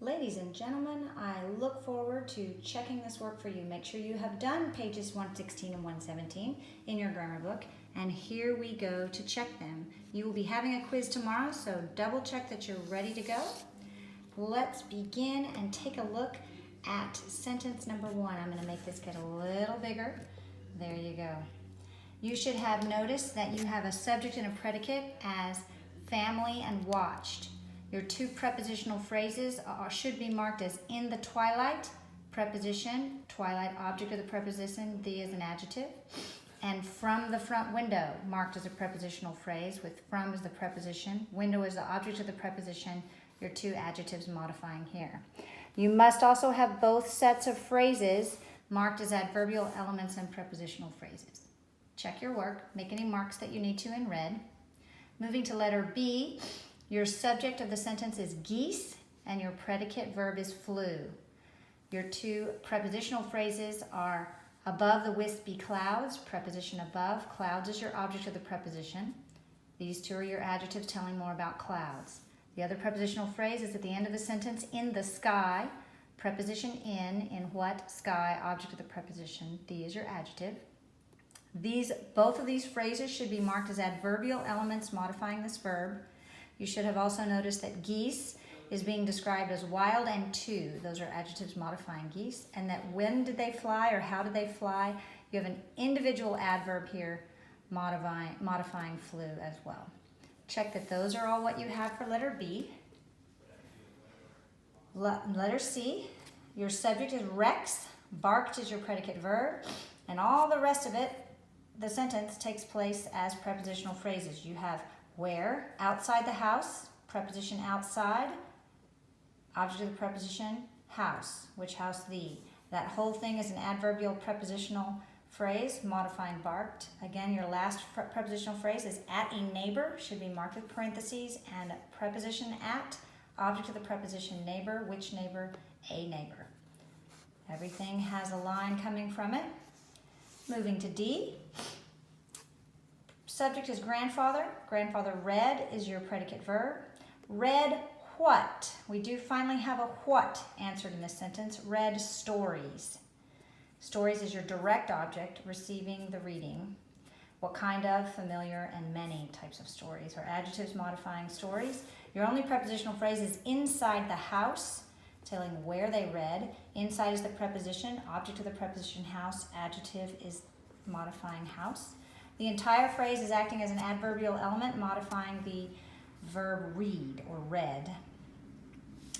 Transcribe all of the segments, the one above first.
Ladies and gentlemen, I look forward to checking this work for you. Make sure you have done pages 116 and 117 in your grammar book. And here we go to check them. You will be having a quiz tomorrow, so double check that you're ready to go. Let's begin and take a look at sentence number 1. I'm going to make this get a little bigger. There you go. You should have noticed that you have a subject and a predicate as family and watched. Your two prepositional phrases should be marked as in the twilight, preposition, twilight object of the preposition, the is an adjective, and from the front window, marked as a prepositional phrase with from as the preposition, window is the object of the preposition, your two adjectives modifying here. You must also have both sets of phrases marked as adverbial elements and prepositional phrases. Check your work, make any marks that you need to in red. Moving to letter B, your subject of the sentence is geese and your predicate verb is flew. Your two prepositional phrases are above the wispy clouds, preposition above, clouds is your object of the preposition. These two are your adjectives telling more about clouds. The other prepositional phrase is at the end of the sentence, in the sky, preposition in what, sky, object of the preposition, the is your adjective. Both of these phrases should be marked as adverbial elements modifying this verb. You should have also noticed that geese is being described as wild and two. Those are adjectives modifying geese. And that when did they fly or how did they fly? You have an individual adverb here modifying flew as well. Check that those are all what you have for letter B. Letter C, your subject is Rex, barked is your predicate verb, and all the rest of it, the sentence takes place as prepositional phrases. You have where, outside the house, preposition outside, object of the preposition, house. Which house? The. That whole thing is an adverbial prepositional phrase, modifying barked. Again, your last prepositional phrase is at a neighbor, should be marked with parentheses, and preposition at, object of the preposition neighbor, which neighbor? A neighbor. Everything has a line coming from it. Moving to D. Subject is grandfather. Grandfather read is your predicate verb. Read what? We do finally have a what answered in this sentence. Read stories. Stories is your direct object receiving the reading. What kind of, familiar, and many types of stories are adjectives modifying stories. Your only prepositional phrase is inside the house, telling where they read. Inside is the preposition, object of the preposition house, adjective is modifying house. The entire phrase is acting as an adverbial element, modifying the verb read or read.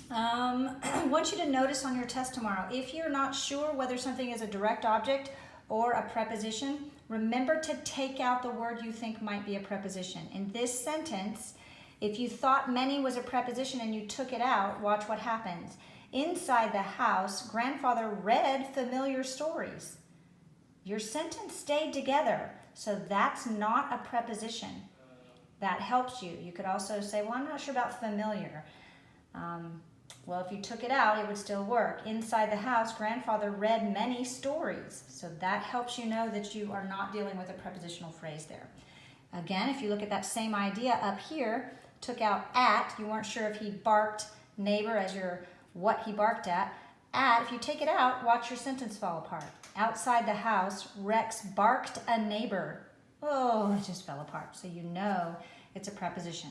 I want you to notice on your test tomorrow, if you're not sure whether something is a direct object or a preposition, remember to take out the word you think might be a preposition. In this sentence, if you thought many was a preposition and you took it out, watch what happens. Inside the house, grandfather read familiar stories. Your sentence stayed together. So that's not a preposition. That helps you. You could also say, well, I'm not sure about familiar. Well, if you took it out, it would still work. Inside the house, grandfather read many stories. So that helps you know that you are not dealing with a prepositional phrase there. Again, if you look at that same idea up here, took out at, you weren't sure if he barked neighbor as your what he barked at. At, if you take it out, watch your sentence fall apart. Outside the house, Rex barked a neighbor. Oh, it just fell apart. So you know it's a preposition.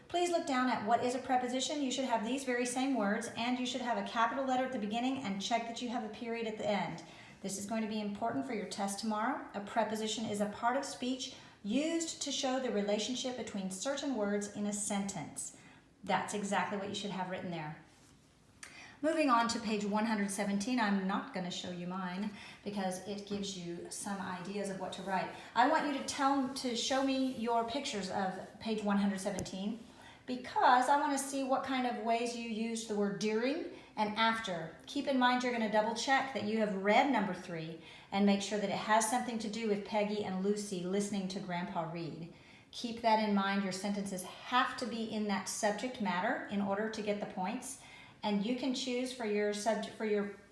Please look down at what is a preposition. You should have these very same words, and you should have a capital letter at the beginning and check that you have a period at the end. This is going to be important for your test tomorrow. A preposition is a part of speech used to show the relationship between certain words in a sentence. That's exactly what you should have written there. Moving on to page 117, I'm not going to show you mine because it gives you some ideas of what to write. I want you to show me your pictures of page 117 because I want to see what kind of ways you used the word during and after. Keep in mind you're going to double check that you have read number 3 and make sure that it has something to do with Peggy and Lucy listening to Grandpa read. Keep that in mind. Your sentences have to be in that subject matter in order to get the points. And you can choose for your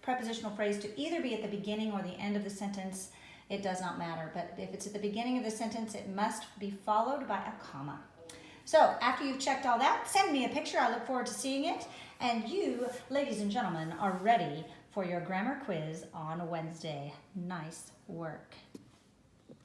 prepositional phrase to either be at the beginning or the end of the sentence. It does not matter. But if it's at the beginning of the sentence, it must be followed by a comma. So after you've checked all that, send me a picture. I look forward to seeing it. And you, ladies and gentlemen, are ready for your grammar quiz on Wednesday. Nice work.